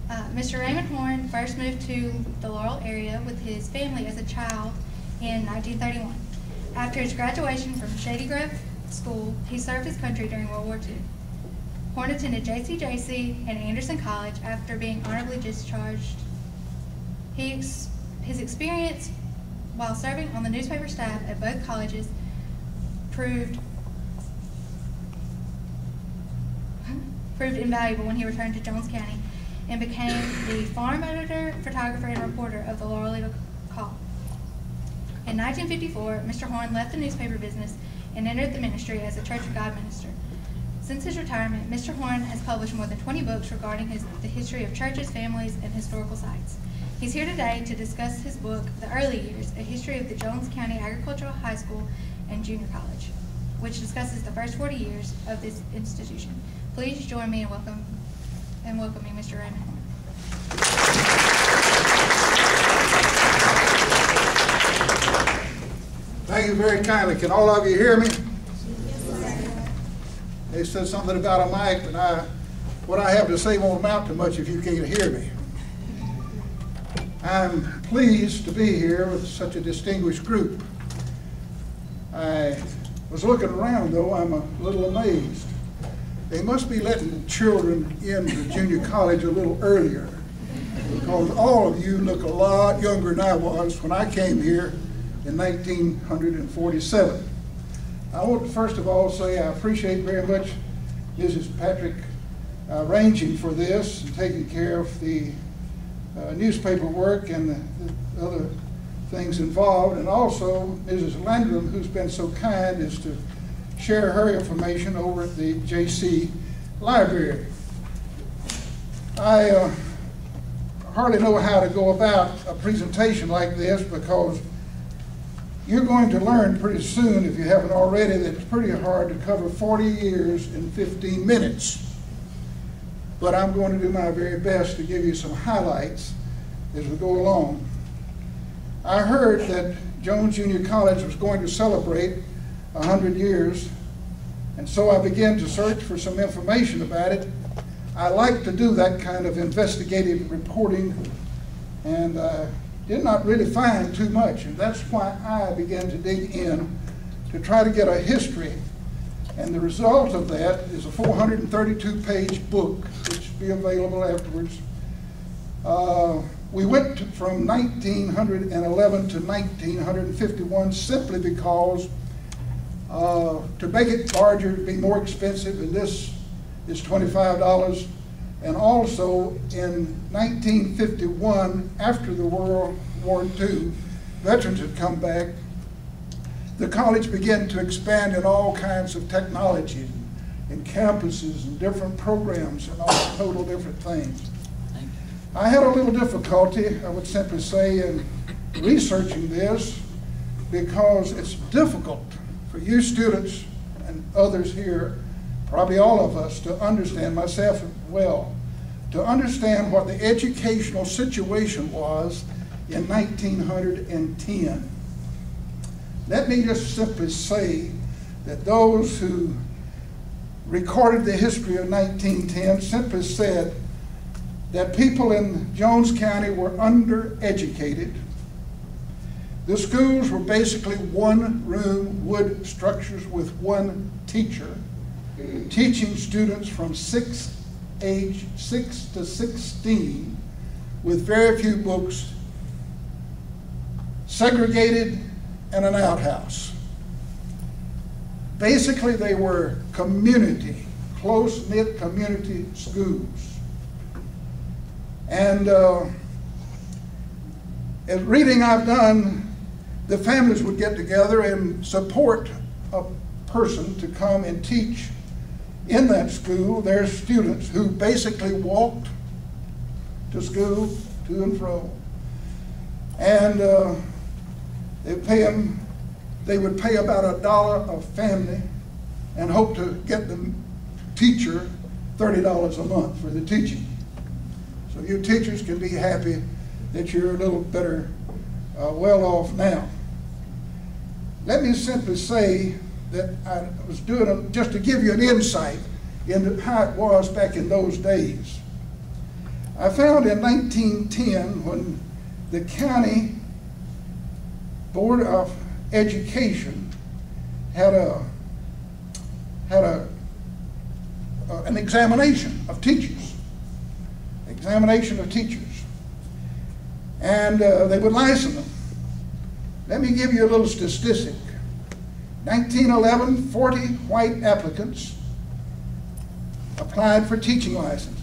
Mr. Raymond Horn first moved to the Laurel area with his family as a child in 1931. After his graduation from Shady Grove School, he served his country during World War II. Horn attended JCJC and Anderson College after being honorably discharged. His experience while serving on the newspaper staff at both colleges proved invaluable when he returned to Jones County and became the farm editor, photographer, and reporter of the Laurel Leader Call. In 1954, Mr. Horn left the newspaper business and entered the ministry as a Church of God minister. Since his retirement, Mr. Horn has published more than 20 books regarding the history of churches, families, and historical sites. He's here today to discuss his book, The Early Years, A History of the Jones County Agricultural High School and Junior College, which discusses the first 40 years of this institution. Please join me in welcoming Mr. Raymond Horn. Thank you very kindly. Can all of you hear me? Yes, sir. They said something about a mic, but what I have to say won't amount to much if you can't hear me. I'm pleased to be here with such a distinguished group. I was looking around, though. I'm a little amazed. They must be letting children into junior college a little earlier, because all of you look a lot younger than I was when I came here in 1947. I want to first of all say I appreciate very much Mrs. Patrick arranging for this and taking care of the newspaper work and the other things involved, and also Mrs. Landrum, who's been so kind as to share her information over at the JC Library. I hardly know how to go about a presentation like this, because you're going to learn pretty soon, if you haven't already, that it's pretty hard to cover 40 years in 15 minutes. But I'm going to do my very best to give you some highlights as we go along. I heard that Jones Junior College was going to celebrate 100 years, and so I began to search for some information about it. I like to do that kind of investigative reporting, and did not really find too much, and that's why I began to dig in to try to get a history. And the result of that is a 432-page book, which will be available afterwards. We went from 1911 to 1951 simply because to make it larger, it'd be more expensive, and this is $25. And also in 1951, after the World War II, veterans had come back, the college began to expand in all kinds of technology and campuses and different programs and all total different things. I had a little difficulty, I would simply say, in researching this, because it's difficult for you students and others here, probably all of us, to understand, myself as well, to understand what the educational situation was in 1910. Let me just simply say that those who recorded the history of 1910 simply said that people in Jones County were undereducated. The schools were basically one-room wood structures with one teacher, teaching students from age 6 to 16 with very few books, segregated, and an outhouse. Basically, they were community, close-knit community schools. And as reading I've done, the families would get together and support a person to come and teach in that school their students, who basically walked to school, to and fro. And they would pay about $1 a family and hope to get the teacher $30 a month for the teaching. So you teachers can be happy that you're a little better well off now. Let me simply say that I was doing just to give you an insight into how it was back in those days. I found in 1910 when the county Board of Education had an examination of teachers. And they would license them. Let me give you a little statistic. 1911, 40 white applicants applied for teaching license.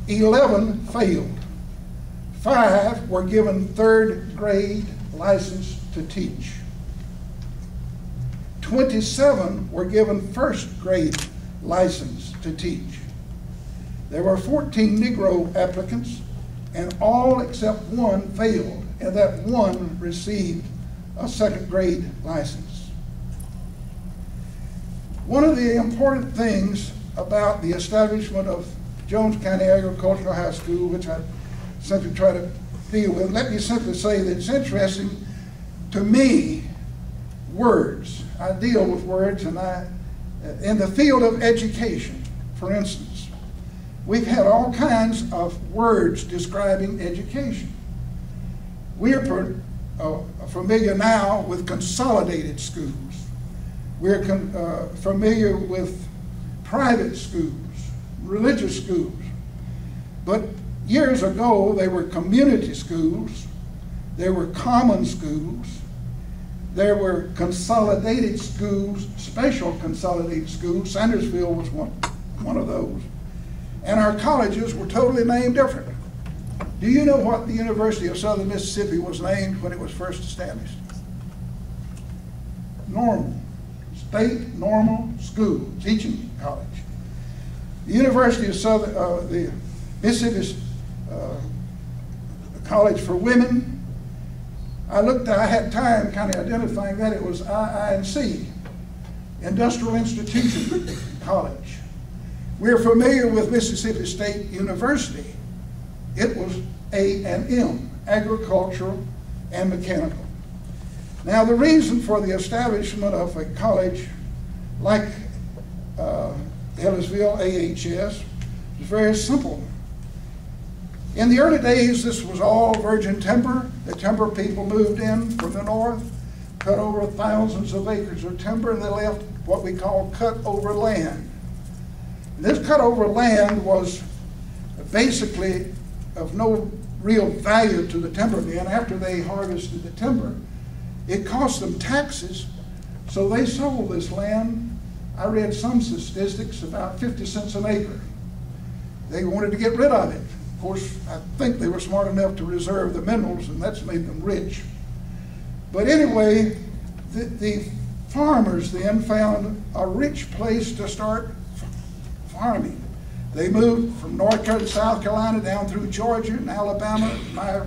11 failed. 5 were given third grade license to teach. 27 were given first grade license to teach. There were 14 Negro applicants, and all except one failed, and that one received a second grade license. One of the important things about the establishment of Jones County Agricultural High School, which I simply try to deal with, let me simply say that it's interesting to me, words. I deal with words, and in the field of education, for instance, we've had all kinds of words describing education. We're familiar now with consolidated schools. We're familiar with private schools, religious schools. But years ago, they were community schools, there were common schools, there were consolidated schools, special consolidated schools. Sandersville was one of those. And our colleges were totally named different. Do you know what the University of Southern Mississippi was named when it was first established? Normal. State Normal School, Teaching College. The University of the Mississippi College for Women, I had time kind of identifying that. It was IINC, Industrial Institution College. We're familiar with Mississippi State University. It was A&M, Agricultural and Mechanical. Now, the reason for the establishment of a college like Ellisville AHS is very simple. In the early days, this was all virgin timber. The timber people moved in from the north, cut over thousands of acres of timber, and they left what we call cut-over land. This cut-over land was basically of no real value to the timbermen. After they harvested the timber, it cost them taxes, so they sold this land. I read some statistics about 50 cents an acre. They wanted to get rid of it. Of course, I think they were smart enough to reserve the minerals, and that's made them rich. But anyway, the farmers then found a rich place to start farming. They moved from North Carolina to South Carolina, down through Georgia and Alabama. My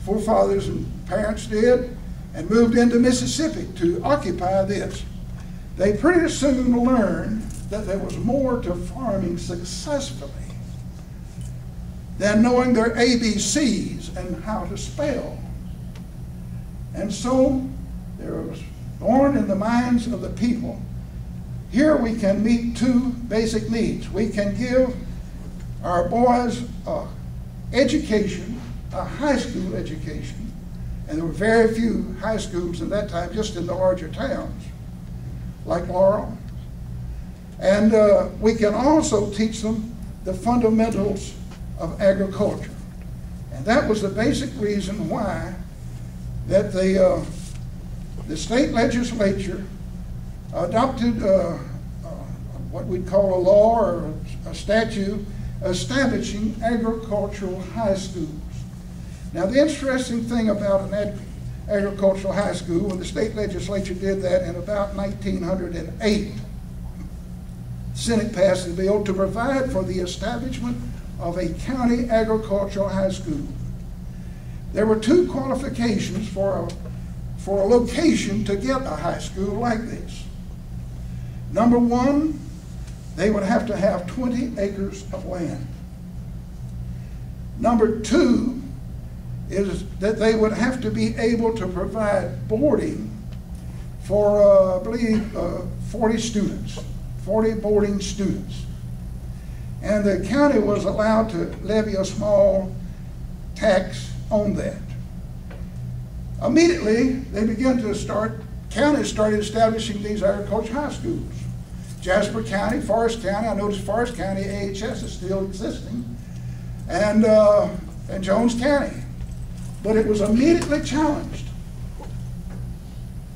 forefathers and parents did, and moved into Mississippi to occupy this. They pretty soon learned that there was more to farming successfully than knowing their ABCs and how to spell. And so there was born in the minds of the people, here we can meet two basic needs. We can give our boys education, a high school education, and there were very few high schools in that time, just in the larger towns, like Laurel. And we can also teach them the fundamentals of agriculture. And that was the basic reason why that the state legislature adopted what we'd call a law or a statute establishing agricultural high schools. Now, the interesting thing about an agricultural high school, when the state legislature did that in about 1908, the Senate passed a bill to provide for the establishment of a county agricultural high school. There were two qualifications for a location to get a high school like this. Number one, they would have to have 20 acres of land. Number two is that they would have to be able to provide boarding for, I believe, 40 students, 40 boarding students. and the county was allowed to levy a small tax on that. Immediately, they began to counties started establishing these agriculture high schools. Jasper County, Forest County, I noticed Forest County AHS is still existing, and Jones County. But it was immediately challenged.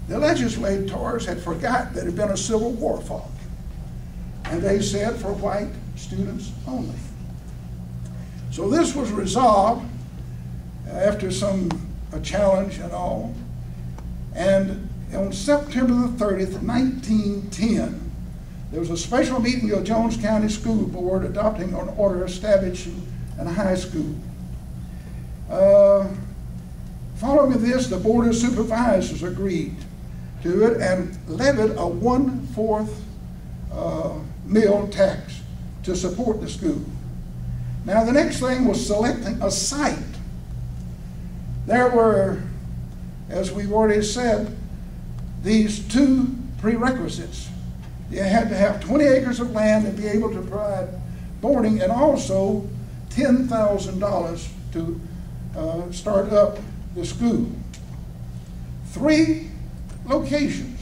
The legislators had forgotten that there had been a Civil War fought, and they said for white students only. So this was resolved after a challenge and all, and on September the 30th, 1910, there was a special meeting of the Jones County School Board adopting an order establishing a high school. Following this, the Board of Supervisors agreed to it and levied a 1/4 meal tax to support the school. Now the next thing was selecting a site. There were, as we've already said, these two prerequisites. You had to have 20 acres of land and be able to provide boarding, and also $10,000 to start up the school. 3 locations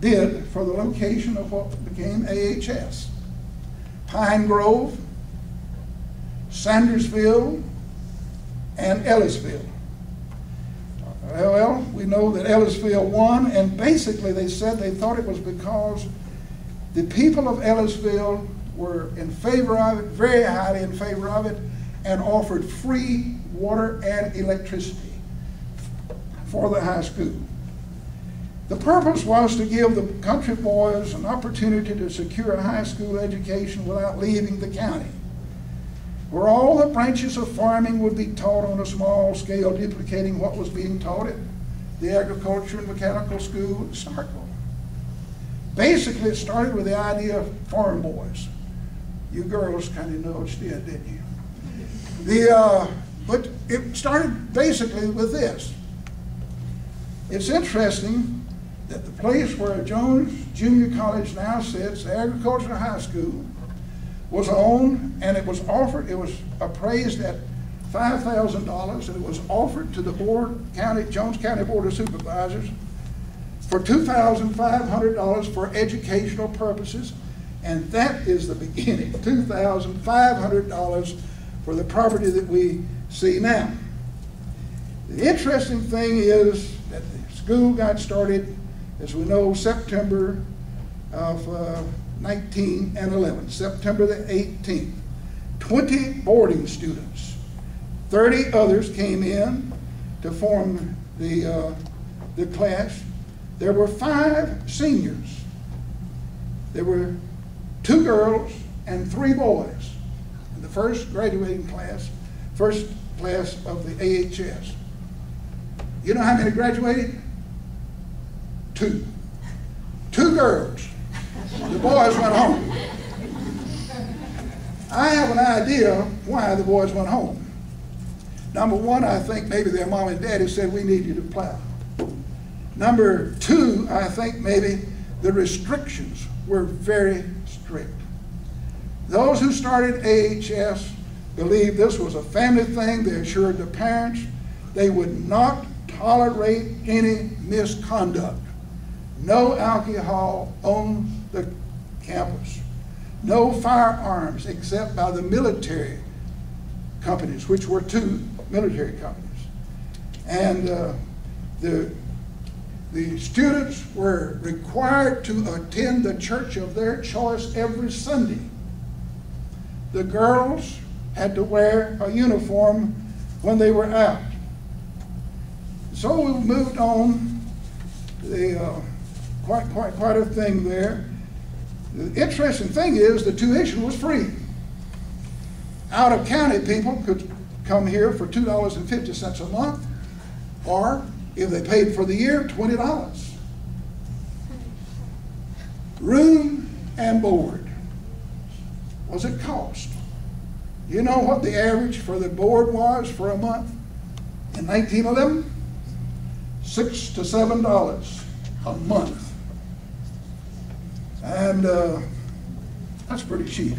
bid for the location of what became AHS. Pine Grove, Sandersville, and Ellisville. Well, we know that Ellisville won, and basically they said they thought it was because the people of Ellisville were in favor of it, very highly in favor of it, and offered free water and electricity for the high school. The purpose was to give the country boys an opportunity to secure a high school education without leaving the county, where all the branches of farming would be taught on a small scale, duplicating what was being taught at the agriculture and mechanical school at Starkville. Basically, it started with the idea of farm boys. You girls kind of know it did, didn't you? But it started basically with this. It's interesting that the place where Jones Junior College now sits, the Agricultural High School, was owned, and it was offered, it was appraised at $5,000, and it was offered to the Jones County Board of Supervisors for $2,500 for educational purposes, and that is the beginning, $2,500 for the property that we see now. The interesting thing is that the school got started, as we know, September of 1911, September the 18th. 20 boarding students, 30 others came in to form the class. There were 5 seniors. There were 2 girls and 3 boys in the first graduating class, first class of the AHS. You know how many graduated? 2. 2 girls. The boys went home. I have an idea why the boys went home. Number 1, I think maybe their mom and daddy said, we need you to plow. Number 2, I think maybe the restrictions were very strict. Those who started AHS believed this was a family thing. They assured the parents they would not tolerate any misconduct. No alcohol on the campus. No firearms except by the military companies, which were 2 military companies. And the students were required to attend the church of their choice every Sunday. The girls had to wear a uniform when they were out. So we moved on. Quite a thing there. The interesting thing is the tuition was free. Out of county people could come here for $2.50 a month, or if they paid for the year, $20. Room and board. Was it cost? You know what the average for the board was for a month in 1911? $6 to $7 a month. And that's pretty cheap.